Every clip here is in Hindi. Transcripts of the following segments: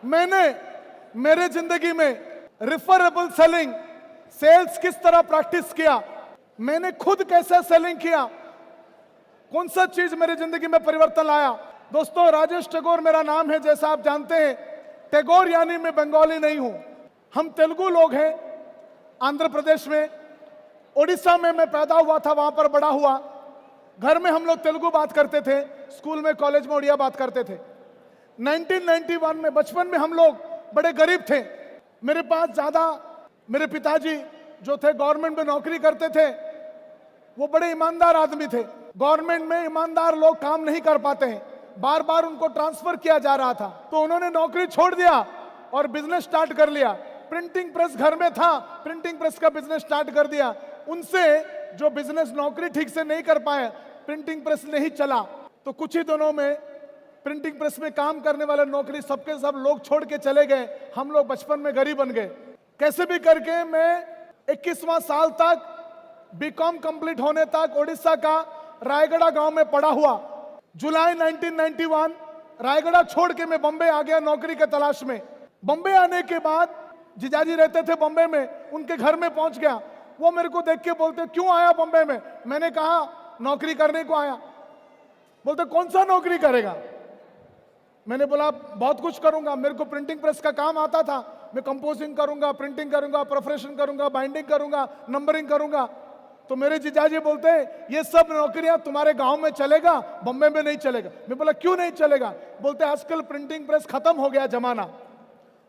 मैंने मेरे जिंदगी में रिफरेबल सेलिंग, सेल्स किस तरह प्रैक्टिस किया, मैंने खुद कैसे सेलिंग किया, कौन सा चीज मेरी जिंदगी में परिवर्तन लाया। दोस्तों, राजेश टैगोर मेरा नाम है, जैसा आप जानते हैं। टैगोर यानी मैं बंगाली नहीं हूं, हम तेलुगु लोग हैं। आंध्र प्रदेश में, ओडिशा में मैं पैदा हुआ था, वहां पर बड़ा हुआ। घर में हम लोग तेलुगु बात करते थे, स्कूल में कॉलेज में उड़िया बात करते थे। 1991 में, बचपन में हम लोग बड़े गरीब थे। मेरे पास ज्यादा, मेरे पिताजी जो थे गवर्नमेंट में नौकरी करते थे, वो बड़े ईमानदार आदमी थे। गवर्नमेंट में ईमानदार लोग काम नहीं कर पाते हैं, बार बार उनको ट्रांसफर किया जा रहा था, तो उन्होंने नौकरी छोड़ दिया और बिजनेस स्टार्ट कर लिया। प्रिंटिंग प्रेस घर में था, प्रिंटिंग प्रेस का बिजनेस स्टार्ट कर दिया। उनसे जो बिजनेस नौकरी ठीक से नहीं कर पाए, प्रिंटिंग प्रेस नहीं चला, तो कुछ ही दिनों में प्रिंटिंग प्रेस में काम करने वाले नौकरी सबके सब लोग छोड़ के चले गए। हम लोग बचपन में गरीब बन गए। कैसे भी करके मैं 21वां साल तक, बीकॉम कंप्लीट होने तक उड़ीसा का रायगढ़ गांव में पड़ा हुआ। जुलाई 1991 रायगढ़ छोड़ के मैं बॉम्बे आ गया नौकरी के तलाश में। बॉम्बे आने के बाद जीजाजी रहते थे बॉम्बे में, उनके घर में पहुंच गया। वो मेरे को देख के बोलते, क्यों आया बॉम्बे में? मैंने कहा नौकरी करने को आया। बोलते, कौन सा नौकरी करेगा? मैंने बोला बहुत कुछ करूंगा, मेरे को प्रिंटिंग प्रेस का काम आता था, मैं कंपोजिंग करूंगा, प्रिंटिंग करूंगा, परफोरेशन करूंगा, बाइंडिंग करूंगा, नंबरिंग करूंगा। तो मेरे जीजाजी बोलते हैं, ये सब नौकरियां तुम्हारे गांव में चलेगा, बॉम्बे में नहीं चलेगा। मैं बोला क्यों नहीं चलेगा? बोलते आजकल प्रिंटिंग प्रेस खत्म हो गया जमाना।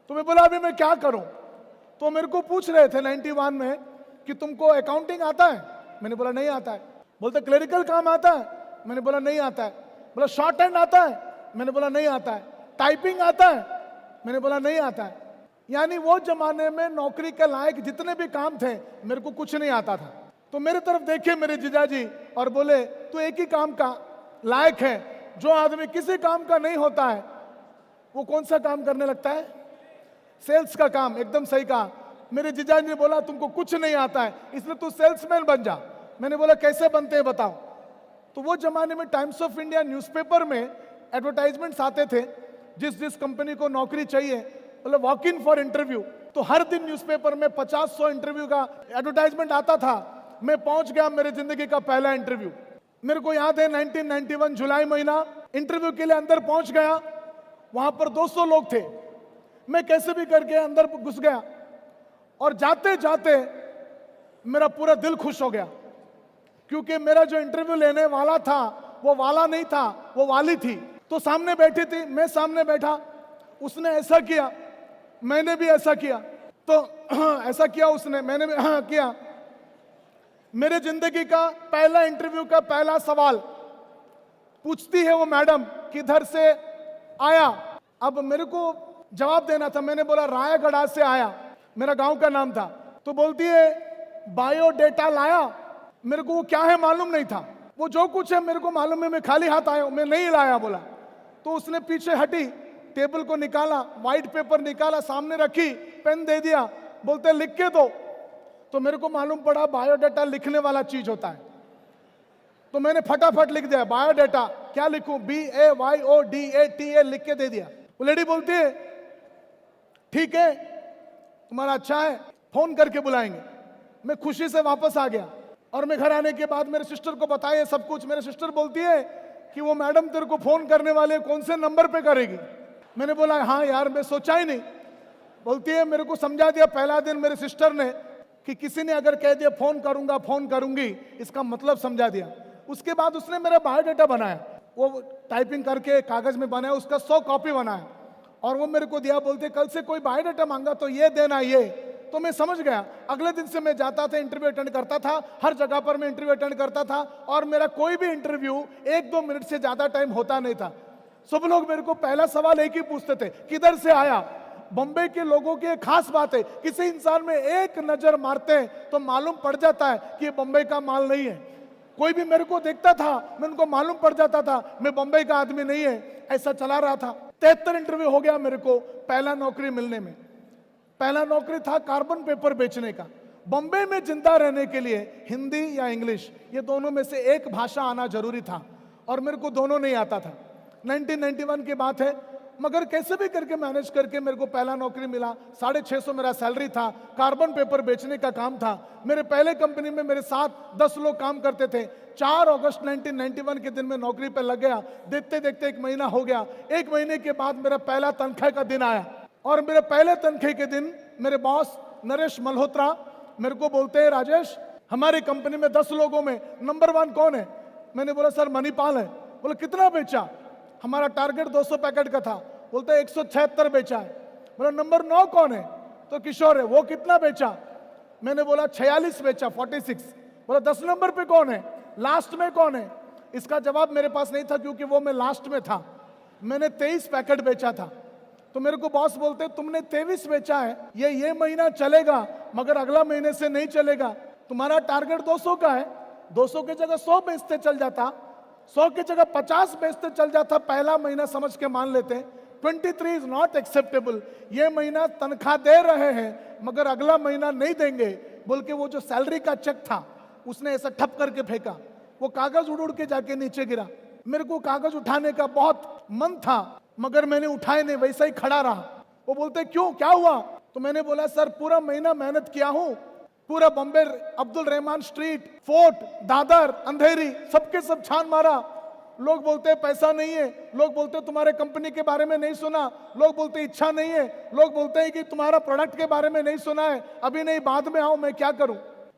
तो मैं बोला अभी मैं क्या करूं? तो मेरे को पूछ रहे थे 91 में कि तुमको अकाउंटिंग आता है? मैंने बोला नहीं आता है। बोलते क्लरिकल काम आता है? मैंने बोला नहीं आता है। बोला शॉर्ट हैंड आता है? मैंने बोला नहीं आता है। टाइपिंग आता है? मैंने बोला नहीं आता है। यानी वो जमाने में नौकरी के लायक जितने भी काम थे, मेरे को कुछ नहीं आता था। तो मेरे तरफ देखे मेरे जीजाजी और बोले, तू एक ही काम का लायक है, जो आदमी किसी काम का नहीं होता है वो कौन सा काम करने लगता है? सेल्स का काम। एकदम सही कहा। मेरे जीजाजी ने बोला तुमको कुछ नहीं आता है, इसलिए तू सेल्समैन बन जा। मैंने बोला कैसे बनते हैं बताओ। तो वो जमाने में टाइम्स ऑफ इंडिया न्यूज़पेपर में एडवर्टाइजमेंट्स आते थे, जिस जिस कंपनी को नौकरी चाहिए, मतलब वॉक इन फॉर इंटरव्यू। तो हर दिन न्यूज़पेपर में 50-100 इंटरव्यू का एडवर्टाइजमेंट आता था। मैं पहुंच गया मेरे जिंदगी का पहला इंटरव्यू। मेरे को याद है 1991 जुलाई महीना, इंटरव्यू के लिए अंदर पहुंच गया। वहां पर 200 लोग थे। मैं कैसे भी करके अंदर घुस गया और जाते जाते मेरा पूरा दिल खुश हो गया, क्योंकि मेरा जो इंटरव्यू लेने वाला था वो वाला नहीं था, वो वाली थी। तो सामने बैठी थी, मैं सामने बैठा। उसने ऐसा किया, मैंने भी ऐसा किया। तो ऐसा किया उसने, मैंने भी किया। मेरे जिंदगी का पहला इंटरव्यू का पहला सवाल पूछती है वो मैडम, किधर से आया? अब मेरे को जवाब देना था। मैंने बोला रायगढ़ से आया, मेरा गांव का नाम था। तो बोलती है बायोडेटा लाया? मेरे को वो क्या है मालूम नहीं था। वो जो कुछ है मेरे को मालूम है, मैं खाली हाथ आया हूं, मैं नहीं लाया बोला। तो उसने पीछे हटी, टेबल को निकाला, व्हाइट पेपर निकाला, सामने रखी, पेन दे दिया, बोलते लिख के दो। तो मेरे को मालूम पड़ा बायोडाटा लिखने वाला चीज होता है। तो मैंने फटाफट लिख दिया बायोडाटा। क्या लिखूं? BAYODATA लिख के दे दिया। वो लेडी बोलती है ठीक है तुम्हारा अच्छा है, फोन करके बुलाएंगे। मैं खुशी से वापस आ गया और मैं घर आने के बाद मेरे सिस्टर को बताया सब कुछ। मेरे सिस्टर बोलती है कि वो मैडम तेरे को फोन करने वाले कौन से नंबर पे करेगी? मैंने बोला हाँ यार, मैं सोचा ही नहीं। बोलती है मेरे को समझा दिया पहला दिन मेरे सिस्टर ने कि किसी ने अगर कह दिया फोन करूंगा, फोन करूंगी, इसका मतलब समझा दिया। उसके बाद उसने मेरा बायोडाटा बनाया, वो टाइपिंग करके कागज में बनाया, उसका 100 कॉपी बनाया और वो मेरे को दिया। बोलते कल से कोई बायोडाटा मांगा तो ये देना ये। तो मैं समझ गया। अगले दिन से मैं जाता था, इंटरव्यू अटेंड करता था, हर जगह पर मैं इंटरव्यू अटेंड करता था और मेरा कोई भी इंटरव्यू 1-2 मिनट से ज्यादा टाइम होता नहीं था। सब लोग मेरे को पहला सवाल एक ही पूछते थे, किधर से आया? बॉम्बे के लोगों की एक खास बात है, किसी इंसान में एक नजर मारते हैं तो मालूम पड़ जाता है कि ये बॉम्बे का माल नहीं है। कोई भी मेरे को देखता था, मैं उनको मालूम पड़ जाता था मैं बॉम्बे का आदमी नहीं है। ऐसा चला रहा था। 73 इंटरव्यू हो गया मेरे को पहला नौकरी मिलने में। पहला नौकरी था कार्बन पेपर बेचने का। बॉम्बे में जिंदा रहने के लिए हिंदी या इंग्लिश, ये दोनों में से एक भाषा आना जरूरी था और मेरे को दोनों नहीं आता था। 1991 की बात है। मगर कैसे भी करके मैनेज करके मेरे को पहला नौकरी मिला। 650 मेरा सैलरी था, कार्बन पेपर बेचने का काम था। मेरे पहले कंपनी में मेरे साथ 10 लोग काम करते थे। 4 अगस्त 1991 के दिन में नौकरी पे लग गया। देखते देखते 1 महीना हो गया। 1 महीने के बाद मेरा पहला तनख्वाह का दिन आया और मेरे पहले तनख्वाह के दिन मेरे बॉस नरेश मल्होत्रा मेरे को बोलते हैं, राजेश हमारी कंपनी में 10 लोगों में नंबर 1 कौन है? मैंने बोला सर मणिपाल है। बोला कितना बेचा? हमारा टारगेट 200 पैकेट का था। बोलते 176 बेचा है। बोला नंबर 9 कौन है? तो किशोर है। वो कितना बेचा? मैंने बोला 46 बेचा, 46। बोला 10 नंबर पे कौन है? लास्ट में कौन है? इसका जवाब मेरे पास नहीं था क्योंकि वो मैं लास्ट में था। मैंने 23 पैकेट बेचा था। तो मेरे को बॉस बोलते तुमने 23 बेचा है, ये महीना चलेगा मगर अगला महीने से नहीं चलेगा। तुम्हारा टारगेट 200 का है, 200 की जगह 100 बेचते चल जाता, 100 की जगह 50 बेचते चल जाता, पहला महीना समझ के मान लेते। 23 इज नॉट एक्सेप्टेबल। ये महीना तनख्वाह दे रहे हैं मगर अगला महीना नहीं देंगे बोल के वो जो सैलरी का चेक था उसने ऐसा ठप करके फेंका। वो कागज उड़ उड़ के जाके नीचे गिरा। मेरे को कागज उठाने का बहुत मन था मगर मैंने उठाए नहीं, वैसा ही खड़ा रहा। वो बोलते क्यों, क्या हुआ? तो मैंने बोला सर पूरा महीना मेहनत किया हूं, पूरा बॉम्बे अब्दुल रहमान स्ट्रीट, फोर्ट, दादर, अंधेरी सबके सब छान मारा। लोग बोलते हैं पैसा नहीं है, लोग बोलते हैं तुम्हारे कंपनी के बारे में नहीं सुना, लोग बोलते हैं इच्छा नहीं है, लोग बोलते हैं कि तुम्हारा प्रोडक्ट के बारे में नहीं सुना है, अभी नहीं बाद में आओ, मैं क्या करूं?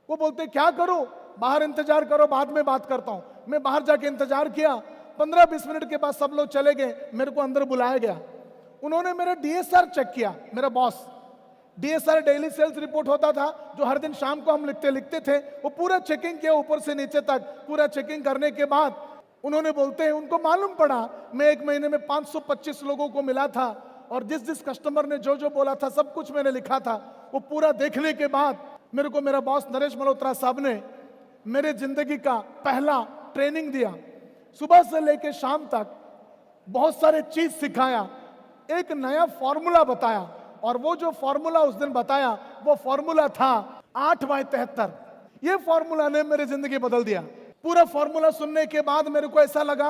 वो बोलते क्या करूं? बाहर इंतजार करो, बाद में बात करता हूं। मैं बाहर जाके इंतजार किया। 15-20 मिनट के बाद सब लोग चले गए। मेरे को अंदर बुलाया गया। उन्होंने मेरा डीएसआर चेक किया। मेरा boss, DSR daily sales report होता था जो हर दिन शाम को हम लिखते थे, वो पूरा चेकिंग किया ऊपर से नीचे तक। पूरा चेकिंग करने के बाद उन्होंने बोलते हैं उनको मालूम पड़ा मैं 1 महीने में 525 लोगों को मिला था और जिस कस्टमर ने जो बोला था सब कुछ मैंने लिखा था। वो पूरा देखने के बाद मेरे को मेरा बॉस नरेश मल्होत्रा साहब ने मेरे जिंदगी का पहला ट्रेनिंग दिया। सुबह से लेकर शाम तक बहुत सारे चीज सिखाया, एक नया फॉर्मूला बताया और वो जो फॉर्मूला उस दिन बताया वो फॉर्मूला था 8/73। ये फॉर्मूला ने मेरी जिंदगी बदल दिया। पूरा फॉर्मूला सुनने के बाद मेरे को ऐसा लगा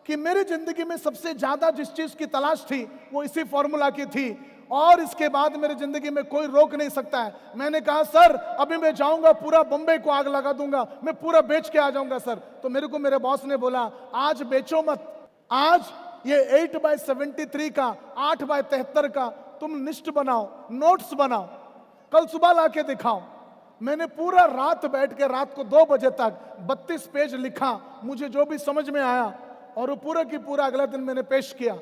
कि मेरी जिंदगी में सबसे ज्यादा जिस चीज की तलाश थी वो इसी फॉर्मूला की थी और इसके बाद मेरी जिंदगी में कोई रोक नहीं सकता है। मैंने कहा सर अभी मैं जाऊंगा, पूरा बम्बई को आग लगा दूंगा, मैं पूरा बेच के आ जाऊंगा सर। तो मेरे को मेरे बॉस ने बोला आज बेचो मत, आज ये 8/73 का 8/73 का तुम लिस्ट बनाओ, नोट्स बनाओ, कल सुबह लाके दिखाओ। मैंने पूरा रात बैठ के रात को 2 बजे तक 32 पेज लिखा, मुझे जो भी समझ में आया और वो पूरा की पूरा अगला दिन मैंने पेश किया।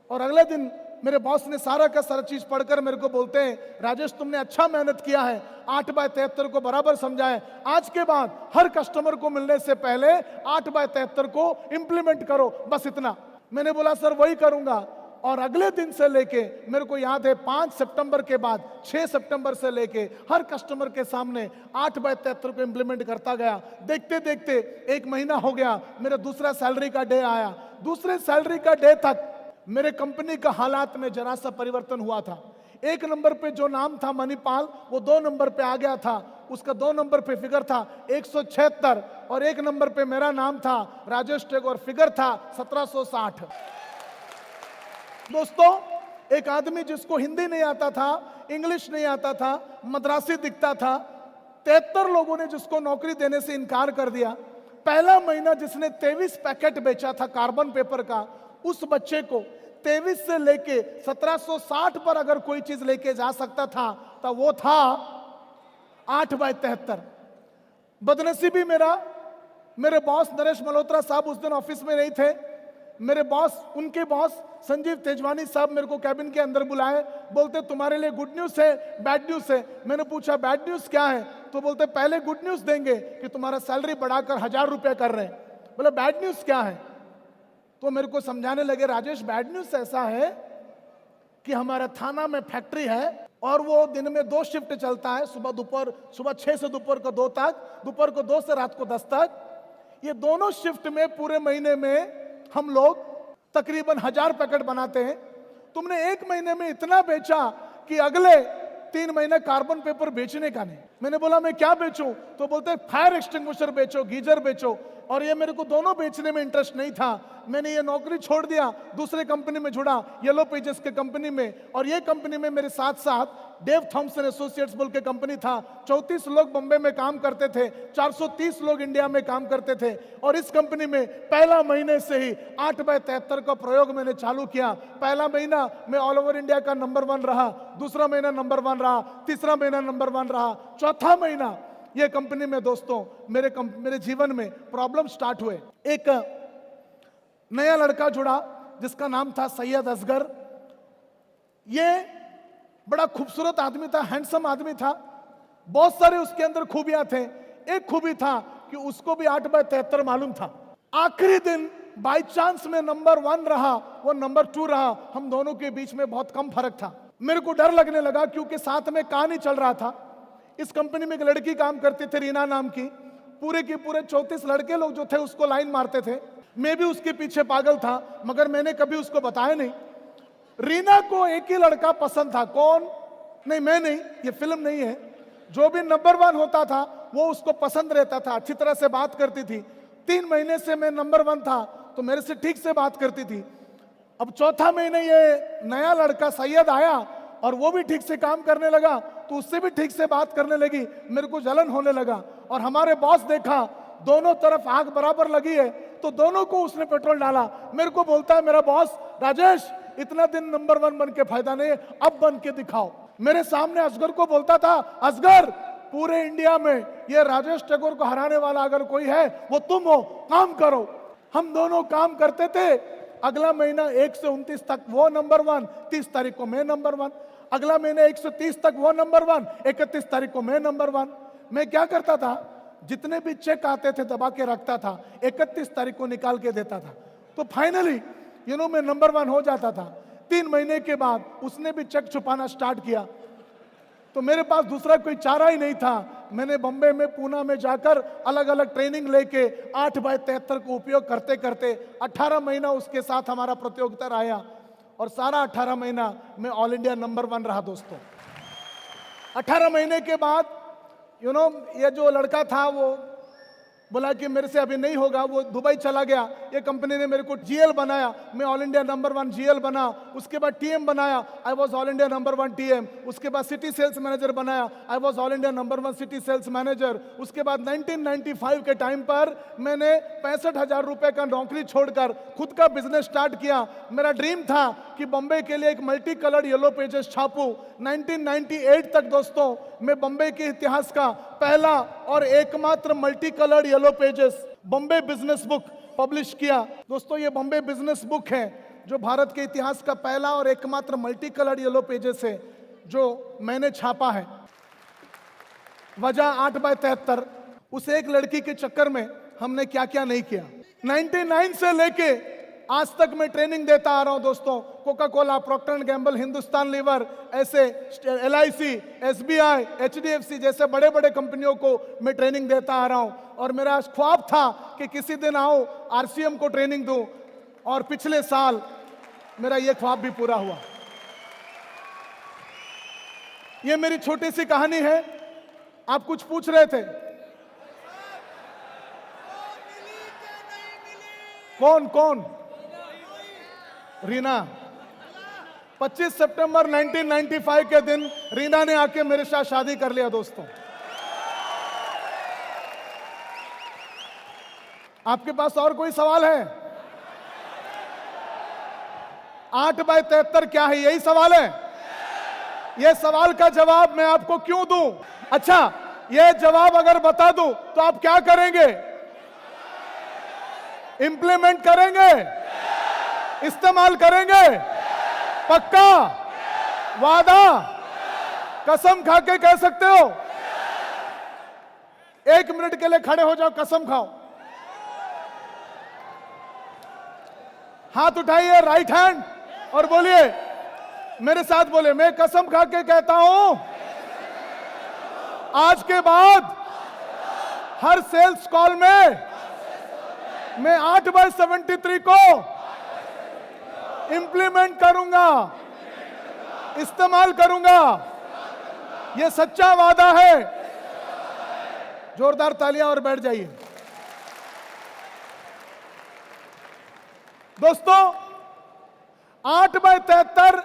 और अगले दिन मेरे बॉस ने सारा का सारा चीज पढ़कर मेरे को बोलते हैं राजेश तुमने अच्छा मेहनत किया है, 8/73 को बराबर समझा है, आज के बाद हर कस्टमर को मिलने से पहले 8/73 को इंप्लीमेंट करो, बस इतना। मैंने बोला सर वही करूंगा। और अगले दिन से लेके मेरे को याद है 5 सितंबर के बाद 6 सितंबर से लेके हर कस्टमर के सामने 8/73 को इंप्लीमेंट करता गया। देखते देखते 1 महीना हो गया, मेरा दूसरा सैलरी का डे आया। दूसरे सैलरी का डे तक मेरे कंपनी का हालात में जरा सा परिवर्तन हुआ था। 1 नंबर पे जो नाम था मणिपाल वो 2 नंबर पे आ गया था। उसका 2 नंबर पे फिगर था 176 और 1 नंबर पे मेरा नाम था राजेश टेग और फिगर था 1760। दोस्तों एक आदमी जिसको हिंदी नहीं आता था, इंग्लिश नहीं आता था, मद्रासी दिखता था, 73 लोगों ने जिसको नौकरी देने से इनकार कर दिया। पहला महीना जिसने 23 पैकेट बेचा था कार्बन पेपर का, उस बच्चे को 23 से लेके 1760 पर अगर कोई चीज लेके जा सकता था तो वो था 8/73। बदनसीबी मेरे बॉस नरेश मल्होत्रा साहब उस दिन ऑफिस में नहीं थे। मेरे बॉस, उनके बॉस संजीव तेजवानी साहब मेरे को कैबिन के अंदर बुलाए, बोलते तुम्हारे लिए गुड न्यूज है, बैड न्यूज है। मैंने पूछा बैड न्यूज क्या है? तो बोलते पहले गुड न्यूज देंगे कि तुम्हारा सैलरी बढ़ाकर 1000 रुपए कर रहे हैं। बोले बैड न्यूज क्या है? तो मेरे को समझाने लगे राजेश बैड न्यूज ऐसा है कि हमारा थाना में फैक्ट्री है और वो दिन में 2 शिफ्ट चलता है, सुबह 6 से दोपहर को 2 तक, दोपहर को 2 से रात को 10 तक। ये दोनों शिफ्ट में पूरे महीने में हम लोग तकरीबन 1000 पैकेट बनाते हैं। तुमने 1 महीने में इतना बेचा कि अगले 3 महीने कार्बन पेपर बेचने का नहीं। मैंने बोला मैं क्या बेचूं? तो बोलते फायर एक्सटिंग्विशर बेचो, गीजर बेचो। और ये मेरे को दोनों बेचने में इंटरेस्ट नहीं था। मैंने ये नौकरी छोड़ दिया, दूसरे कंपनी में जुड़ा, येलो पेजेस के कंपनी में। और ये कंपनी में मेरे साथ साथ डेव थॉमसन एसोसिएट्स बोल के कंपनी था। 34 लोग बॉम्बे में काम करते थे, 430 लोग इंडिया में काम करते थे। और इस कंपनी में पहला महीने से ही 8/73 का प्रयोग मैंने चालू किया। पहला महीना मैं ऑल ओवर इंडिया का नंबर 1 रहा, दूसरा महीना नंबर 1 रहा, तीसरा महीना नंबर 1 रहा, चौथा महीना ये कंपनी में दोस्तों मेरे जीवन में प्रॉब्लम स्टार्ट हुए। एक नया लड़का जुड़ा जिसका नाम था सैयद असगर। ये बड़ा खूबसूरत आदमी था, हैंडसम आदमी था, बहुत सारे उसके अंदर खूबियां थे। एक खूबी था कि उसको भी 8/73 मालूम था। आखिरी दिन बाय चांस में नंबर 1 रहा, वो नंबर 2 रहा। हम दोनों के बीच में बहुत कम फर्क था। मेरे को डर लगने लगा क्योंकि साथ में कहानी चल रहा था। इस कंपनी में एक लड़की काम करती थी रीना नाम की। पूरे के पूरे 34 लड़के लोग जो थे उसको लाइन मारते थे। मैं भी उसके पीछे पागल था, मगर मैंने कभी उसको बताया नहीं। रीना को एक ही लड़का पसंद था। कौन? नहीं, मैं नहीं, ये फिल्म नहीं है। जो भी नंबर 1 होता था वो उसको पसंद रहता था, अच्छी तरह से बात करती थी। 3 महीने से मैं नंबर 1 था तो मेरे से ठीक से बात करती थी। अब चौथा महीने ये नया लड़का सैयद आया और वो भी ठीक से काम करने लगा, तो उससे भी ठीक से बात करने लगी। मेरे को जलन होने लगा। और हमारे बॉस देखा दोनों तरफ आग बराबर लगी है, तो दोनों को उसने पेट्रोल डाला। मेरे को बोलता है मेरा बॉस, राजेश इतना दिन नंबर 1 बन के फायदा नहीं है, अब बन के दिखाओ। मेरे सामने असगर को बोलता था, असगर पूरे इंडिया में ये राजेश टैगोर को हराने वाला अगर कोई है वो तुम हो, काम करो। हम दोनों काम करते थे। अगला महीना 1 से 29 तक वो नंबर 1, 30 तारीख को मैं नंबर 1। अगला महीने 1 से 30 तक वो नंबर 1, 31 तारीख को मैं नंबर 1। मैं क्या करता था, जितने भी चेक आते थे दबा के रखता था, 31 तारीख को निकाल के देता था। तो फाइनली मैं नंबर 1 हो जाता था। 3 महीने के बाद उसने भी चेक छुपाना स्टार्ट किया, तो मेरे पास दूसरा कोई चारा ही नहीं था। मैंने बॉम्बे में, पूना में जाकर अलग अलग ट्रेनिंग लेके 8/73 को उपयोग करते करते 18 महीना उसके साथ हमारा प्रतियोगिता रहा। और सारा 18 महीना मैं ऑल इंडिया नंबर 1 रहा दोस्तों। 18 महीने के बाद ये जो लड़का था वो बोला कि मेरे से अभी नहीं होगा, वो दुबई चला गया। ये कंपनी ने मेरे को जीएल बनाया, मैं ऑल इंडिया नंबर 1 जीएल बना। उसके बाद टीएम बनाया, I was all India number 1 TM. उसके बाद सिटी सेल्स मैनेजर बनाया, I was all India number 1 city sales manager. उसके बाद 1995 के टाइम पर मैंने 65,000 रुपए का नौकरी छोड़कर खुद का बिजनेस स्टार्ट किया। मेरा ड्रीम था कि बॉम्बे के लिए एक मल्टी कलर्ड येलो पेजेस छापूं। 1998 तक दोस्तों मैं बॉम्बे के इतिहास का पहला और एकमात्र multi coloured yellow pages Bombay business book publish किया। दोस्तों ये बॉम्बे बिजनेस बुक है जो भारत के इतिहास का पहला और एकमात्र मल्टी कलर्ड येलो पेजेस है जो मैंने छापा है। वजह 8/73। उस एक लड़की के चक्कर में हमने क्या क्या नहीं किया। 99 से लेके आज तक मैं ट्रेनिंग देता आ रहा हूं दोस्तों। Coca Cola, Procter and Gamble, Hindustan Lever, ऐसे LIC, SBI, HDFC जैसे बड़े बड़े कंपनियों को मैं ट्रेनिंग देता आ रहा हूं। और मेरा ख्वाब था कि किसी दिन आऊं RCM को ट्रेनिंग दूं, और पिछले साल मेरा यह ख्वाब भी पूरा हुआ। यह मेरी छोटी सी कहानी है। आप कुछ पूछ रहे थे? कौन कौन? रीना। 25 सितंबर 1995 के दिन रीना ने आके मेरे साथ शादी कर लिया दोस्तों। आपके पास और कोई सवाल है? 8/73 क्या है, यही सवाल है? यह सवाल का जवाब मैं आपको क्यों दूं? अच्छा, यह जवाब अगर बता दूं तो आप क्या करेंगे? इंप्लीमेंट करेंगे? इस्तेमाल करेंगे? पक्का? वादा? कसम खा के कह सकते हो? 1 मिनट के लिए खड़े हो जाओ, कसम खाओ। हाथ उठाइए, राइट हैंड, और बोलिए, मेरे साथ बोले, मैं कसम खा के कहता हूं आज के बाद हर सेल्स कॉल में मैं 8/73 को इंप्लीमेंट करूंगा, इस्तेमाल करूंगा। यह सच्चा वादा है। जोरदार तालियां और बैठ जाइए। दोस्तों 8/73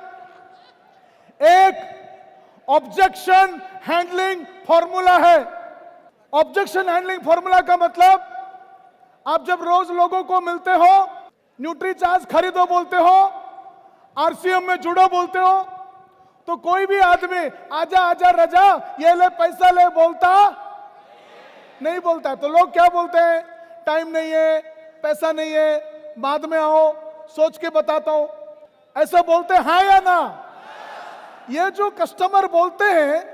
एक ऑब्जेक्शन हैंडलिंग फॉर्मूला है। ऑब्जेक्शन हैंडलिंग फॉर्मूला का मतलब, आप जब रोज लोगों को मिलते हो, न्यूट्री चार्ज खरीदो बोलते हो, आरसीएम में जुड़ो बोलते हो, तो कोई भी आदमी आजा आजा रजा ये ले पैसा ले बोलता नहीं बोलता है। तो लोग क्या बोलते हैं? टाइम नहीं है, पैसा नहीं है, बाद में आओ, सोच के बताता हूं। ऐसा बोलते हैं हाँ या ना? ये जो कस्टमर बोलते हैं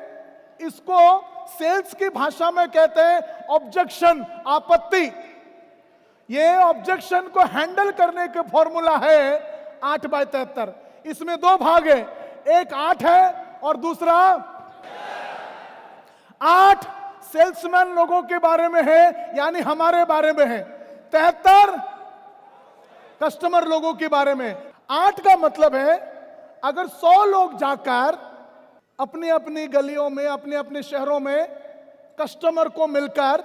इसको सेल्स की भाषा में कहते हैं ऑब्जेक्शन, आपत्ति। ये ऑब्जेक्शन को हैंडल करने का फॉर्मूला है 8/73। इसमें 2 भाग है, एक 8 है और दूसरा 8 सेल्समैन लोगों के बारे में है, यानी हमारे बारे में है। 73 कस्टमर लोगों के बारे में। 8 का मतलब है अगर 100 लोग जाकर अपनी अपनी गलियों में, अपने अपने शहरों में कस्टमर को मिलकर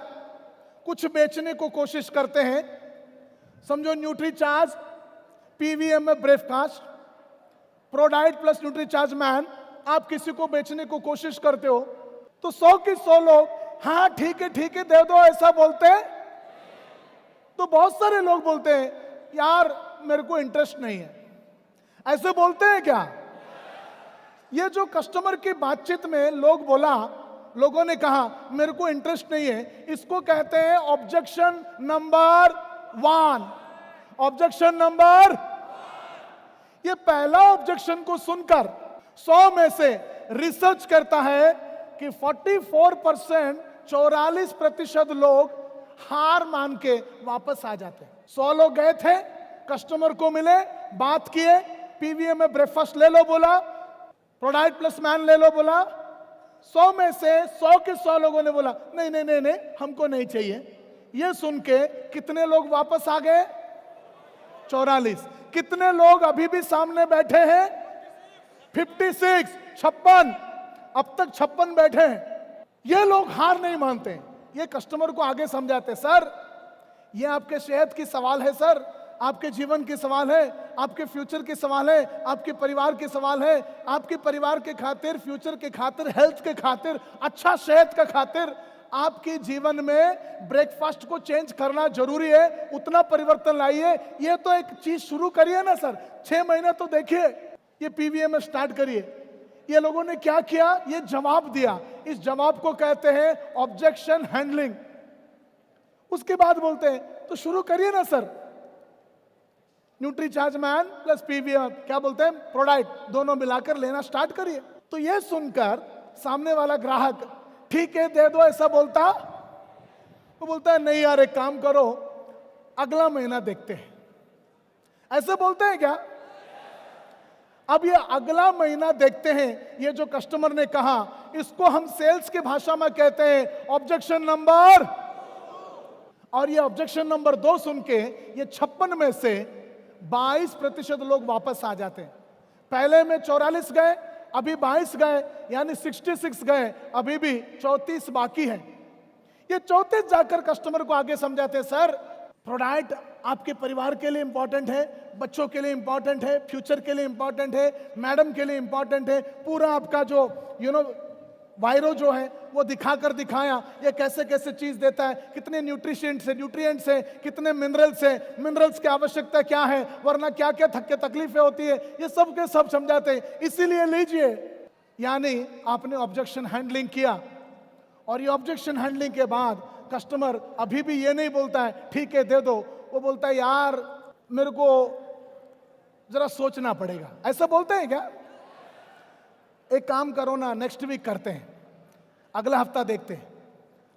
कुछ बेचने को कोशिश करते हैं, समझो न्यूट्री चार्ज, पीवीएम में breakfast, ProDiet plus nutri charge man, आप किसी को बेचने को कोशिश करते हो, तो 100 के 100 लोग हाँ ठीक है दे दो ऐसा बोलते हैं। तो बहुत सारे लोग बोलते हैं यार मेरे को इंटरेस्ट नहीं है, ऐसे बोलते हैं क्या? ये जो कस्टमर की बातचीत में लोगों ने कहा मेरे को इंटरेस्ट नहीं है, इसको कहते हैं ऑब्जेक्शन नंबर 1। ऑब्जेक्शन नंबर, ये पहला ऑब्जेक्शन को सुनकर 100 में से रिसर्च करता है कि 44% लोग हार मान के वापस आ जाते हैं। 100 लोग गए थे, कस्टमर को मिले, बात किए, पीवीएम में ब्रेकफास्ट ले लो बोला, प्रोडाइट प्लस मैन ले लो बोला। 100 में से 100 के 100 लोगों ने बोला नहीं नहीं नहीं नहीं हमको नहीं चाहिए। ये सुन के कितने लोग वापस आ गए? 44। कितने लोग अभी भी सामने बैठे हैं? 56, 56। अब तक 56 बैठे हैं। ये लोग हार नहीं मानते, ये कस्टमर को आगे समझाते, सर ये आपके सेहत की सवाल है, सर आपके जीवन की सवाल है, आपके फ्यूचर की सवाल है, आपके परिवार की सवाल है, आपके परिवार के खातिर, फ्यूचर के खातिर, हेल्थ के खातिर, अच्छा सेहत के खातिर आपके जीवन में ब्रेकफास्ट को चेंज करना जरूरी है, उतना परिवर्तन लाइए। ये तो एक चीज शुरू करिए ना सर, 6 महीने तो देखिए, ये पीवीएम में स्टार्ट करिए। ये लोगों ने क्या किया? ये जवाब दिया। इस जवाब को कहते हैं ऑब्जेक्शन हैंडलिंग। उसके बाद बोलते हैं तो शुरू करिए ना sir, nutri charge man plus PVM, क्या बोलते हैं, प्रोडाइट, दोनों मिलाकर लेना स्टार्ट करिए। तो ये सुनकर सामने वाला ग्राहक ठीक है दे दो ऐसा बोलता, वो बोलता है नहीं यार एक काम करो अगला महीना देखते हैं, ऐसे बोलते हैं क्या? अब ये अगला महीना देखते हैं, ये जो कस्टमर ने कहा, इसको हम सेल्स की भाषा में कहते हैं ऑब्जेक्शन नंबर। और ये ऑब्जेक्शन नंबर 2 सुन के ये 56 में से 22% लोग वापस आ जाते हैं। पहले में 44 गए, अभी 22 गए, यानी 66 गए, अभी भी 34 बाकी है। ये 34 जाकर कस्टमर को आगे समझाते हैं, सर प्रोडक्ट आपके परिवार के लिए इंपॉर्टेंट है, बच्चों के लिए इंपॉर्टेंट है, फ्यूचर के लिए इंपॉर्टेंट है, मैडम के लिए इंपॉर्टेंट है, पूरा आपका जो वायरो जो है वो दिखाया ये कैसे कैसे चीज देता है, कितने न्यूट्रिएंट्स है, कितने मिनरल्स है, मिनरल्स की आवश्यकता क्या है, वरना क्या क्या तकलीफें होती है, ये सब के सब समझाते हैं। इसीलिए लीजिए, यानी आपने ऑब्जेक्शन हैंडलिंग किया। और ये ऑब्जेक्शन हैंडलिंग के बाद कस्टमर अभी भी ये नहीं बोलता है ठीक है दे दो, वो बोलता है यार मेरे को जरा सोचना पड़ेगा, ऐसा बोलते हैं क्या? एक काम करो ना, नेक्स्ट वीक करते हैं, अगला हफ्ता देखते हैं,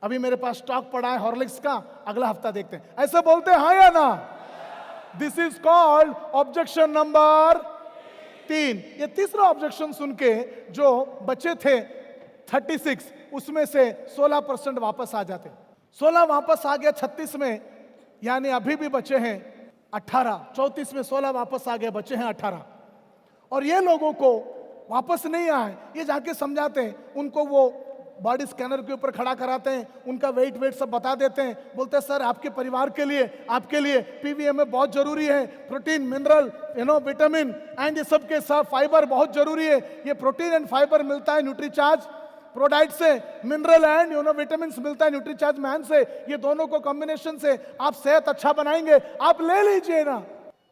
अभी मेरे पास स्टॉक पड़ा है हॉर्लिक्स का, अगला हफ्ता देखते हैं, ऐसे बोलते हैं हाँ या ना? This is called objection number 3। ये तीसरा ऑब्जेक्शन सुन के जो बचे थे 36, उसमें से 16% वापस आ जाते। 16 वापस आ गया 36 में, यानी अभी भी बचे हैं 18। 34 में 16 वापस आ गए, बचे हैं 18। और ये लोगों को वापस नहीं आए, ये जाके समझाते हैं, उनको वो बॉडी स्कैनर के ऊपर खड़ा कराते हैं, उनका वेट सब बता देते हैं, बोलते हैं सर आपके परिवार के लिए, आपके लिए पीवीएम में बहुत जरूरी है, प्रोटीन, मिनरल, विटामिन एंड ये सब के साथ फाइबर बहुत जरूरी है। ये प्रोटीन एंड फाइबर मिलता है न्यूट्रीचार्ज प्रोडाइट से, मिनरल एंड विटामिन मिलता है न्यूट्रीचार्ज मैन से। ये दोनों को कॉम्बिनेशन से आप सेहत अच्छा बनाएंगे, आप ले लीजिए ना।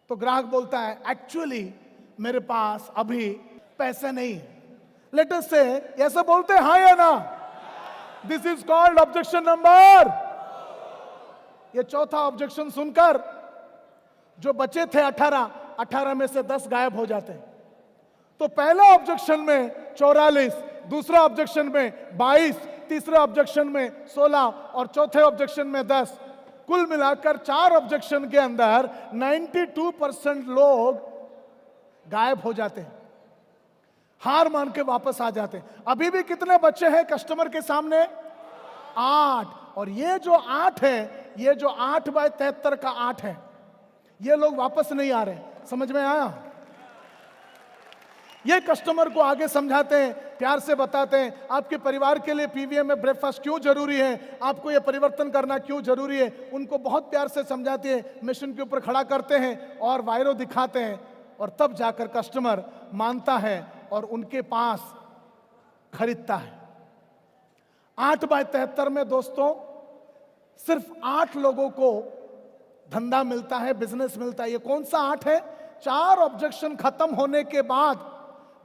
तो ग्राहक बोलता है एक्चुअली मेरे पास अभी पैसे नहीं है। लेट अस से ऐसा बोलते हैं, हाँ या ना? This is called objection number. ये चौथा ऑब्जेक्शन सुनकर जो बचे थे 18 में से 10 गायब हो जाते हैं। तो पहला ऑब्जेक्शन में 44, दूसरा ऑब्जेक्शन में 22, तीसरे ऑब्जेक्शन में 16 और चौथे ऑब्जेक्शन में 10। कुल मिलाकर 4 ऑब्जेक्शन के अंदर 92% लोग गायब हो जाते हैं, हार मान के वापस आ जाते हैं। अभी भी कितने बच्चे हैं कस्टमर के सामने? 8। और ये जो 8 है, ये जो 8/73 का 8 है, ये लोग वापस नहीं आ रहे। समझ में आया? ये कस्टमर को आगे समझाते हैं, प्यार से बताते हैं आपके परिवार के लिए पीवीएम में ब्रेकफास्ट क्यों जरूरी है, आपको ये परिवर्तन करना क्यों जरूरी है। उनको बहुत प्यार से समझाते हैं, मशीन के ऊपर खड़ा करते हैं और वायरो दिखाते हैं, और तब जाकर कस्टमर मानता है और उनके पास खरीदता है। 8/73 में दोस्तों सिर्फ 8 लोगों को धंधा मिलता है, बिजनेस मिलता है। ये कौन सा 8 है? 4 ऑब्जेक्शन खत्म होने के बाद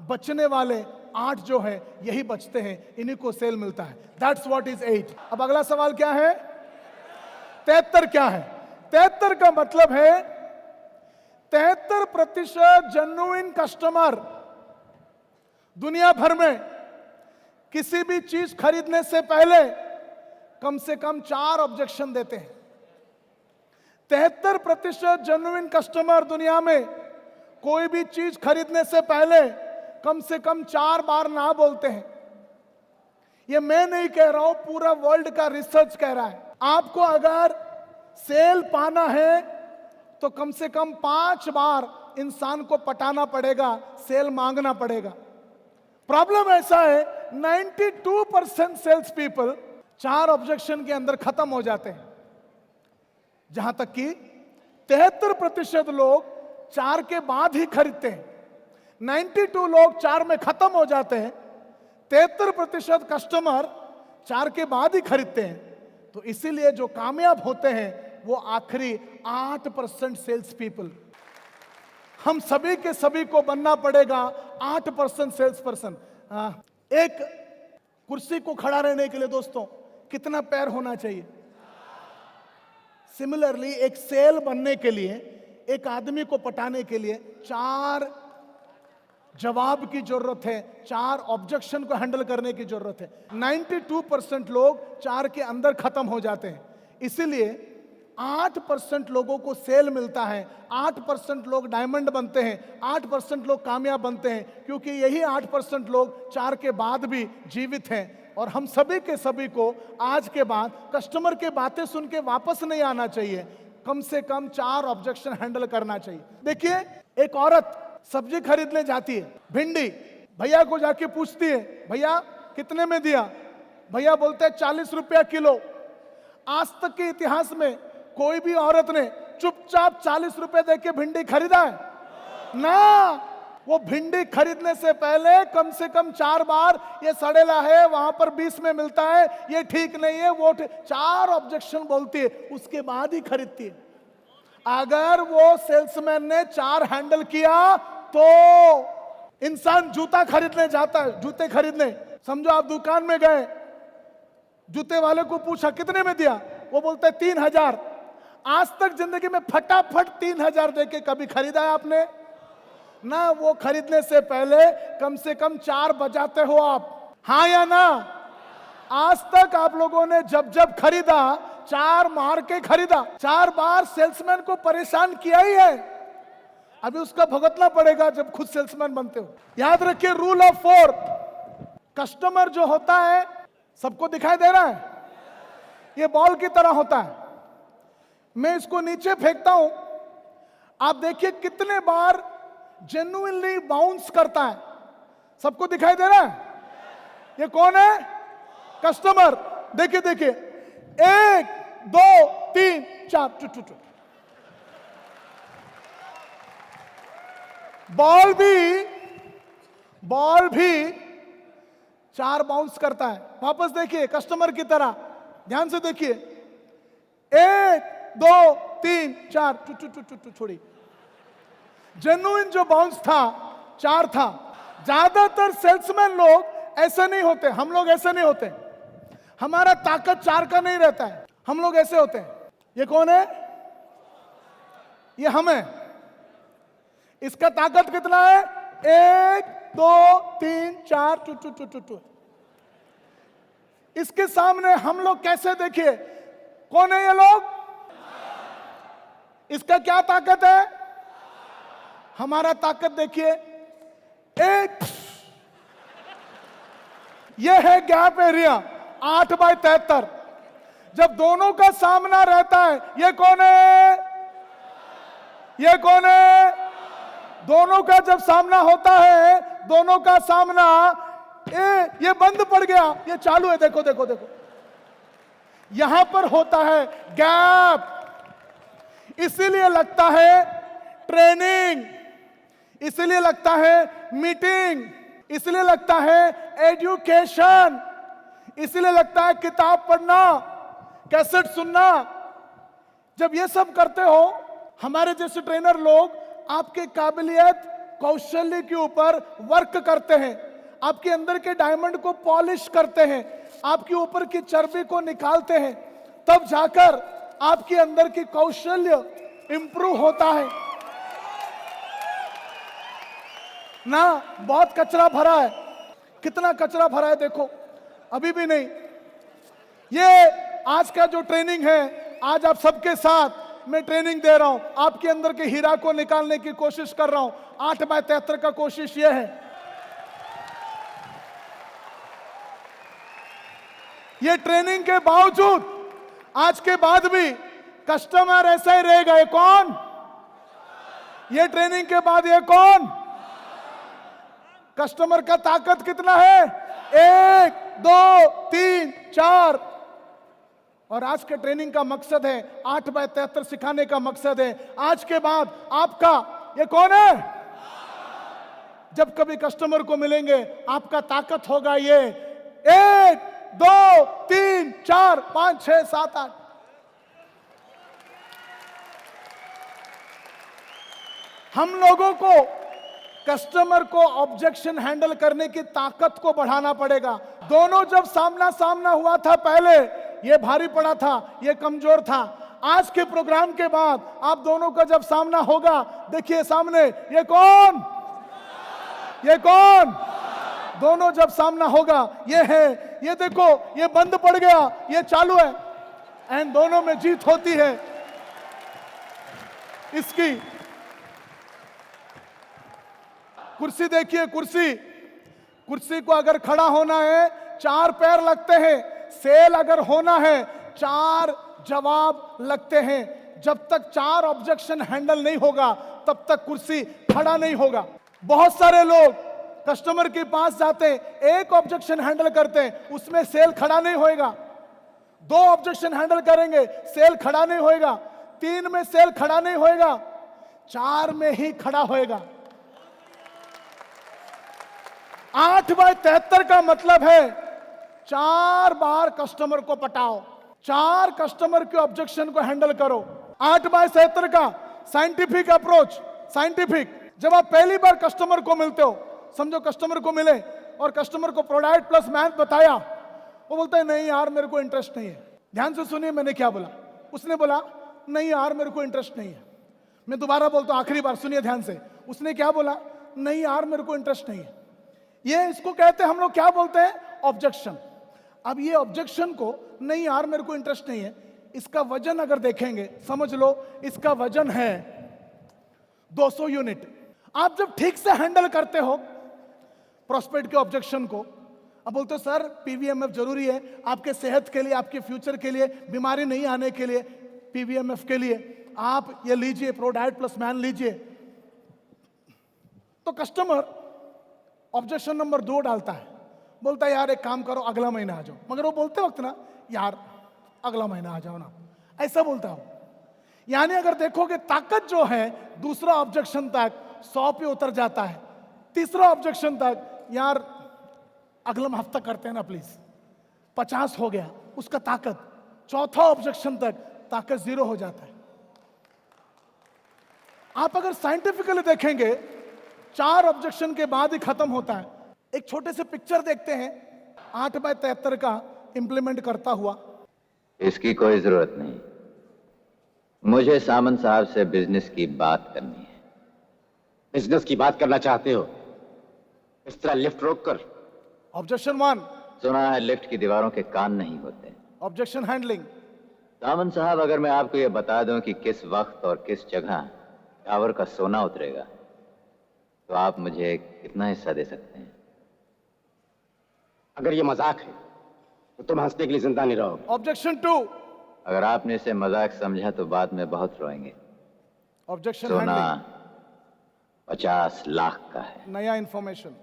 बचने वाले 8 जो है, यही बचते हैं, इन्हीं को सेल मिलता है। That's what is 8। अब अगला सवाल क्या है? 73 क्या है? 73 का मतलब है 73% जेन्युइन कस्टमर दुनिया भर में किसी भी चीज खरीदने से पहले कम से कम 4 ऑब्जेक्शन देते हैं। 73% जेन्युइन कस्टमर दुनिया में कोई भी चीज खरीदने से पहले कम से कम 4 बार ना बोलते हैं। ये मैं नहीं कह रहा हूं, पूरा वर्ल्ड का रिसर्च कह रहा है। आपको अगर सेल पाना है तो कम से कम 5 बार इंसान को पटाना पड़ेगा, सेल मांगना पड़ेगा। प्रॉब्लम ऐसा है 92% सेल्स पीपल 4 ऑब्जेक्शन के अंदर खत्म हो जाते हैं, जहां तक कि 73% लोग 4 के बाद ही खरीदते हैं। 92 लोग 4 में खत्म हो जाते हैं, 73% कस्टमर 4 के बाद ही खरीदते हैं। तो इसीलिए जो कामयाब होते हैं वो आखिरी 8% सेल्स पीपल। हम सभी के सभी को बनना पड़ेगा 8% सेल्स पर्सन। एक कुर्सी को खड़ा रहने के लिए दोस्तों कितना पैर होना चाहिए? सिमिलरली एक सेल बनने के लिए, एक आदमी को पटाने के लिए 4 जवाब की जरूरत है, 4 ऑब्जेक्शन को हैंडल करने की जरूरत है। 92% लोग 4 के अंदर खत्म हो जाते हैं। इसीलिए 8% लोगों को सेल मिलता है, 8% लोग डायमंड बनते हैं, 8% लोग कामयाब बनते हैं, क्योंकि यही 8% लोग 4 के बाद भी जीवित हैं। और हम सभी के सभी को आज के बाद कस्टमर के बातें सुन के वापस नहीं आना चाहिए, कम से कम 4 ऑब्जेक्शन हैंडल करना चाहिए। देखिए, एक औरत सब्जी खरीदने जाती है, भिंडी, भैया को जाके पूछती है भैया कितने में दिया? भैया बोलते हैं 40 रुपया किलो। आज तक के इतिहास में कोई भी औरत ने चुपचाप 40 रुपए देके भिंडी खरीदा है? ना, वो भिंडी खरीदने से पहले कम से कम 4 बार ये सड़ेला है, वहां पर 20 में मिलता है, ये ठीक नहीं है, वो 4 ऑब्जेक्शन बोलती है, उसके बाद ही खरीदती है। अगर वो सेल्समैन ने 4 हैंडल किया तो इंसान जूता खरीदने जाता है, जूते खरीदने। समझो आप दुकान में गए, जूते वाले को पूछा कितने में दिया? वो बोलता है 3000। आज तक जिंदगी में फटाफट 3000 देके कभी खरीदा है आपने? ना, वो खरीदने से पहले कम से कम 4 बजाते हो आप, हाँ या ना? आज तक आप लोगों ने जब जब खरीदा 4 मार के खरीदा, 4 बार सेल्समैन को परेशान किया ही है। अभी उसका भुगतना पड़ेगा जब खुद सेल्समैन बनते हो। याद रखिए रूल ऑफ 4, कस्टमर जो होता है, सबको दिखाई दे रहा है, ये बॉल की तरह होता है। मैं इसको नीचे फेंकता हूं, आप देखिए कितने बार जेन्युइनली बाउंस करता है। सबको दिखाई दे रहा है? ये कौन है? कस्टमर देखिए देखिए, 1 2 3 4 टू बॉल भी 4 बाउंस करता है। वापस देखिए कस्टमर की तरह, ध्यान से देखिए, 1 2 3 4 टू छोड़ी। जेन्युइन जो बाउंस था 4 था। ज्यादातर सेल्समैन लोग ऐसे नहीं होते, हम लोग ऐसे नहीं होते। हमारा ताकत 4 का नहीं रहता है, हम लोग ऐसे होते हैं। ये कौन है? ये हम है। इसका ताकत कितना है? 1 2 3 4 टू। इसके सामने हम लोग कैसे? देखिए कौन है ये लोग? इसका क्या ताकत है? हमारा ताकत देखिए, 1। ये है गैप एरिया 8/73। जब दोनों का सामना रहता है, ये कौन है? ये कौन है? दोनों का जब सामना होता है, दोनों का सामना, ये बंद पड़ गया, ये चालू है। देखो देखो देखो, यहां पर होता है गैप। इसीलिए लगता है ट्रेनिंग, इसलिए लगता है मीटिंग, इसलिए लगता है एजुकेशन, इसलिए लगता है किताब पढ़ना, कैसेट सुनना। जब ये सब करते हो, हमारे जैसे ट्रेनर लोग आपके काबिलियत, कौशल्य के ऊपर वर्क करते हैं, आपके अंदर के डायमंड को पॉलिश करते हैं, आपके ऊपर की चर्बी को निकालते हैं, तब जाकर आपके अंदर की कौशल्य इंप्रूव होता है ना। बहुत कचरा भरा है, कितना कचरा भरा है देखो, अभी भी नहीं। ये आज का जो ट्रेनिंग है, आज आप सबके साथ मैं ट्रेनिंग दे रहा हूं, आपके अंदर के हीरा को निकालने की कोशिश कर रहा हूं। 8/73 का कोशिश यह है। ये ट्रेनिंग के बावजूद आज के बाद भी कस्टमर ऐसा ही रहेगा। ये कौन? ये ट्रेनिंग के बाद ये कौन? कस्टमर का ताकत कितना है? 1 2 3 4। और आज के ट्रेनिंग का मकसद है, 8/73 सिखाने का मकसद है, आज के बाद आपका, ये कौन है? जब कभी कस्टमर को मिलेंगे, आपका ताकत होगा ये 1 2 3 4 5 6 7 8। हम लोगों को कस्टमर को ऑब्जेक्शन हैंडल करने की ताकत को बढ़ाना पड़ेगा। दोनों जब सामना सामना हुआ था पहले, ये भारी पड़ा था, ये कमजोर था। आज के प्रोग्राम के बाद आप दोनों का जब सामना होगा, देखिए सामने, ये कौन? ये कौन? दोनों जब सामना होगा, ये है, ये देखो, ये बंद पड़ गया, ये चालू है, एंड दोनों में जीत होती है इसकी। कुर्सी देखिए, कुर्सी को अगर खड़ा होना है 4 पैर लगते हैं, सेल अगर होना है 4 जवाब लगते हैं। जब तक 4 ऑब्जेक्शन हैंडल नहीं होगा, तब तक कुर्सी खड़ा नहीं होगा। बहुत सारे लोग कस्टमर के पास जाते हैं, 1 ऑब्जेक्शन हैंडल करते हैं, उसमें सेल खड़ा नहीं होएगा। 2 ऑब्जेक्शन हैंडल करेंगे, सेल खड़ा नहीं होएगा। 3 में सेल खड़ा नहीं होएगा, 4 में ही खड़ा होएगा। 8/73 का मतलब है 4 बार कस्टमर को पटाओ, 4 कस्टमर के ऑब्जेक्शन को हैंडल करो। 8/73 का साइंटिफिक अप्रोच, साइंटिफिक। जब आप पहली बार कस्टमर को मिलते हो, समझो कस्टमर को मिले और कस्टमर को प्रोडक्ट प्लस मैथ बताया, वो बोलता है नहीं यार मेरे को इंटरेस्ट नहीं है। ध्यान से सुनिए मैंने क्या बोला। उसने बोला नहीं यार मेरे को इंटरेस्ट नहीं है। मैं दोबारा बोलता हूं, आखिरी बार सुनिए ध्यान से। उसने क्या बोला? नहीं यार मेरे को इंटरेस्ट नहीं है। ये इसको कहते हैं, हम लोग क्या बोलते हैं? ऑब्जेक्शन। अब ये ऑब्जेक्शन को, नहीं यार मेरे को इंटरेस्ट नहीं है, इसका वजन अगर देखेंगे, समझ लो इसका वजन है 200 यूनिट। आप जब ठीक से हैंडल करते हो प्रोस्पेक्ट के ऑब्जेक्शन को, अब बोलते हो सर पीवीएमएफ जरूरी है आपके सेहत के लिए, आपके फ्यूचर के लिए, बीमारी नहीं आने के लिए, पीवीएमएफ के लिए आप ये लीजिए, प्रोडाइट प्लस मैन लीजिए। तो कस्टमर ऑब्जेक्शन नंबर 2 डालता है, बोलता है यार एक काम करो अगला महीना आ जाओ, मगर वो बोलते वक्त ना यार अगला महीना आ जाओ ना, ऐसा बोलता हूं। यानी अगर देखोगे ताकत जो है दूसरा ऑब्जेक्शन तक 100 पे उतर जाता है, तीसरा ऑब्जेक्शन तक यार अगला हफ्ता करते हैं ना प्लीज, 50 हो गया उसका ताकत, चौथा ऑब्जेक्शन तक ताकत 0 हो जाता है। आप अगर साइंटिफिकली देखेंगे 4 ऑब्जेक्शन के बाद ही खत्म होता है। एक छोटे से पिक्चर देखते हैं 8x73 का इंप्लीमेंट करता हुआ। इसकी कोई जरूरत नहीं, मुझे सामंत साहब से बिजनेस की बात करनी है। बिजनेस की बात करना चाहते हो, इस तरह लिफ्ट रोककर? ऑब्जेक्शन 1। सुना है लिफ्ट की दीवारों के कान नहीं होते। Objection handling. सामंत साहब, अगर मैं आपको यह बता दूं कि किस वक्त और किस जगह टावर का सोना उतरेगा, तो आप मुझे कितना हिस्सा दे सकते हैं? अगर ये मजाक है तो तुम हंसने के लिए जिंदा नहीं रहोगे। ऑब्जेक्शन 2। अगर आपने इसे मजाक समझा तो बाद में बहुत रोएंगे। ऑब्जेक्शन सोना हैंडलिंग। 50 लाख का है। नया इंफॉर्मेशन।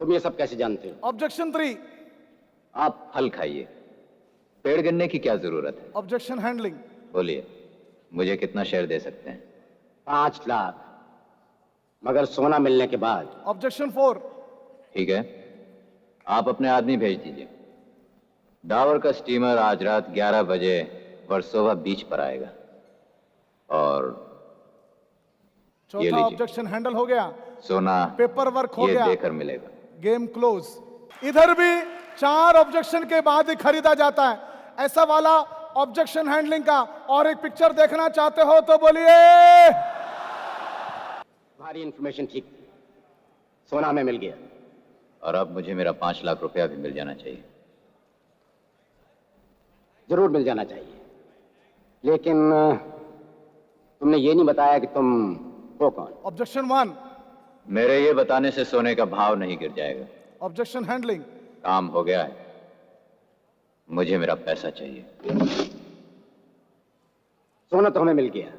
तुम ये सब कैसे जानते हो? ऑब्जेक्शन 3। आप फल खाइए, पेड़ गिनने की क्या जरूरत है? Objection handling. बोलिए, मुझे कितना शेयर दे सकते हैं? 5 लाख, मगर सोना मिलने के बाद। ऑब्जेक्शन 4। ठीक है, आप अपने आदमी भेज दीजिए। डावर का स्टीमर आज रात 11 बजे वर्सोवा बीच पर आएगा। और ये चौथा लीजिए। ऑब्जेक्शन हैंडल हो गया, सोना पेपर वर्क हो ये गया, देकर मिलेगा। Game close. इधर भी 4 ऑब्जेक्शन के बाद ही खरीदा जाता है। ऐसा वाला ऑब्जेक्शन हैंडलिंग का और एक पिक्चर देखना चाहते हो तो बोलिए। तुम्हारी इंफॉर्मेशन ठीक थी, सोना हमें मिल गया। और अब मुझे मेरा 5 लाख रुपया भी मिल जाना चाहिए। जरूर मिल जाना चाहिए, लेकिन तुमने ये नहीं बताया कि तुम हो कौन। ऑब्जेक्शन 1। मेरे ये बताने से सोने का भाव नहीं गिर जाएगा। Objection handling. काम हो गया है, मुझे मेरा पैसा चाहिए। सोना तो हमें मिल गया,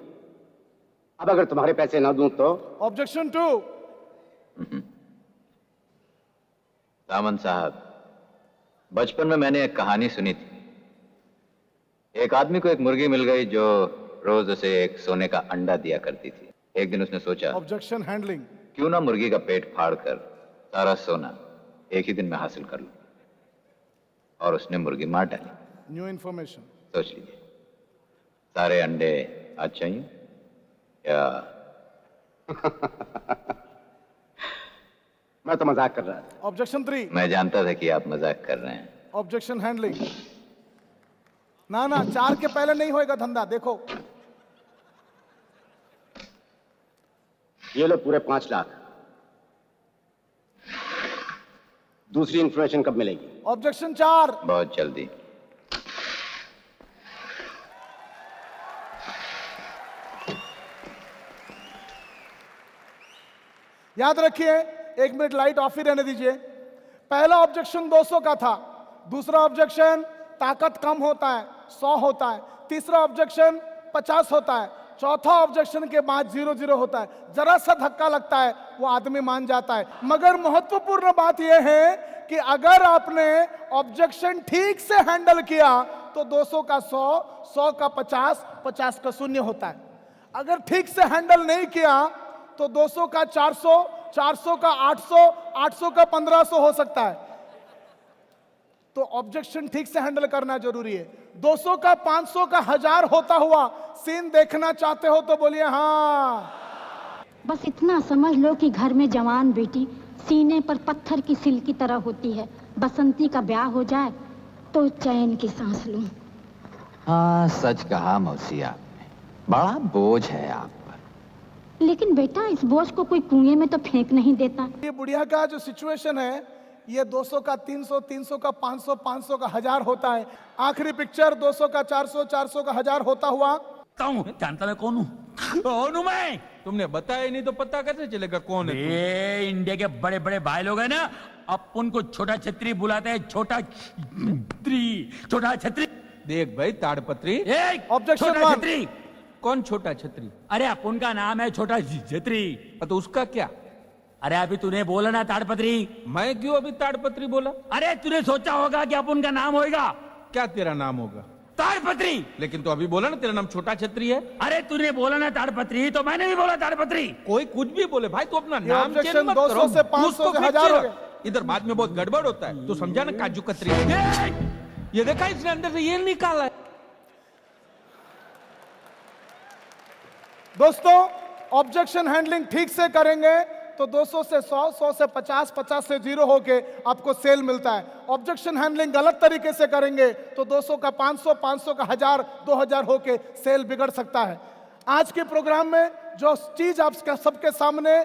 अब अगर तुम्हारे पैसे ना दूं तो? ऑब्जेक्शन 2। सामंत साहब, बचपन में मैंने एक कहानी सुनी थी। एक आदमी को एक मुर्गी मिल गई जो रोज उसे एक सोने का अंडा दिया करती थी। एक दिन उसने सोचा, ऑब्जेक्शन हैंडलिंग। क्यों ना मुर्गी का पेट फाड़कर सारा सोना एक ही दिन में हासिल कर लूं। और उसने मुर्गी मार डाली। New information. सोच लीजिए, सारे अंडे आज चाहिए या? मैं तो मजाक कर रहा था। ऑब्जेक्शन 3। मैं जानता था कि आप मजाक कर रहे हैं। Objection handling. ना ना, 4 के पहले नहीं होएगा धंधा। देखो ये लो पूरे 5 लाख। दूसरी इंफॉर्मेशन कब मिलेगी? ऑब्जेक्शन 4। बहुत जल्दी। याद रखिए, 1 मिनट लाइट ऑफ ही रहने दीजिए। पहला ऑब्जेक्शन 200 का था, दूसरा ऑब्जेक्शन ताकत कम होता है 100 होता है, तीसरा ऑब्जेक्शन 50 होता है, चौथा ऑब्जेक्शन के बाद 0-0 होता है। जरा सा धक्का लगता है वो आदमी मान जाता है। मगर महत्वपूर्ण बात यह है कि अगर आपने ऑब्जेक्शन ठीक से हैंडल किया तो 200 का 100, 100 का 50, 50 का 0 होता है। अगर ठीक से हैंडल नहीं किया तो 200 का 400, 400 का 800, 800 का 1500 हो सकता है। तो ऑब्जेक्शन ठीक से हैंडल करना जरूरी है। 200 का 500 का 1000 होता हुआ सीन देखना चाहते हो तो बोलिए हाँ। बस इतना समझ लो कि घर में जवान बेटी सीने पर पत्थर की सिल की तरह होती है। बसंती का ब्याह हो जाए तो चैन की सांस लूं। हाँ, सच कहा मौसी आपने, बड़ा बोझ है आप पर। लेकिन बेटा, इस बोझ को कोई कुएं में तो फेंक नहीं देता। ये बुढ़िया का जो सिचुएशन है, ये 200 का 300, 300 का 500, 500 का 1000 होता है। आखिरी पिक्चर 200 का 400, 400 का 1000 होता हुआ। जानता मैं कौन हूँ? कौन हूँ मैं? तुमने बताया नहीं तो पता कैसे चलेगा कौन है? ये इंडिया के बड़े बड़े भाई लोग हैं ना, अपन को छोटा छतरी बुलाते हैं। छोटा छतरी, छोटा छतरी। देख भाई ताड़पत्री। Objection छोटा one। छतरी। कौन छोटा छतरी? अरे अपन का नाम है छोटा छतरी। तो उसका क्या? अरे अभी तूने बोला ना ताड़पत्री। मैं क्यों अभी ताड़पत्री बोला? अरे तूने सोचा होगा कि अपन का नाम होएगा क्या तेरा नाम होगा? ताड़पत्री। लेकिन तो अभी बोला ना तेरा नाम छोटा छतरी है। अरे तूने बोला ना ताड़पत्री तो मैंने भी बोला ताड़पत्री। कोई कुछ भी बोले भाई, तू अपना ये नाम objection चेंज मत 200 करो। से 500 उसको से पीछे 1000 हो रख। गया। इधर बाद में बहुत गड़बड़ होता है, तू समझा ना? काजू कतरी ये देखा इसने अंदर से ये निकाला है। दोस्तों ऑब्जेक्शन हैंडलिंग ठीक से करेंगे तो 200 से 100, 100 से 50, 50 से 0 होके आपको सेल मिलता है। ऑब्जेक्शन हैंडलिंग गलत तरीके से करेंगे तो 200 का 500, 500 का 1000, 2000 होके सेल बिगड़ सकता है। आज के प्रोग्राम में जो चीज आप सबके सामने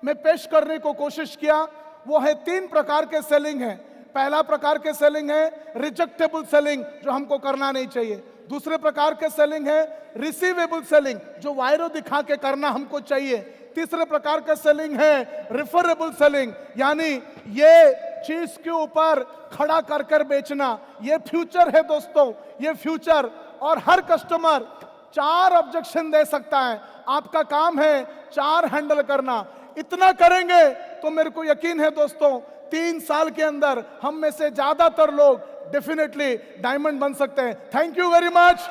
मैं पेश करने को कोशिश किया वो है 3 प्रकार के सेलिंग है। पहला प्रकार के सेलिंग है रिजेक्टेबल सेलिंग, जो हमको करना नहीं चाहिए। दूसरे प्रकार के सेलिंग है रिसीवेबल सेलिंग, जो वायरो दिखा के करना हमको चाहिए। तीसरे प्रकार का सेलिंग है रेफरेबल सेलिंग, यानी ये चीज के ऊपर खड़ा कर कर बेचना। ये फ्यूचर है दोस्तों, ये फ्यूचर। और हर कस्टमर 4 ऑब्जेक्शन दे सकता है। आपका काम है 4 हैंडल करना। इतना करेंगे तो मेरे को यकीन है दोस्तों 3 साल के अंदर हम में से ज्यादातर लोग डेफिनेटली डायमंड बन सकते हैं। Thank you very much.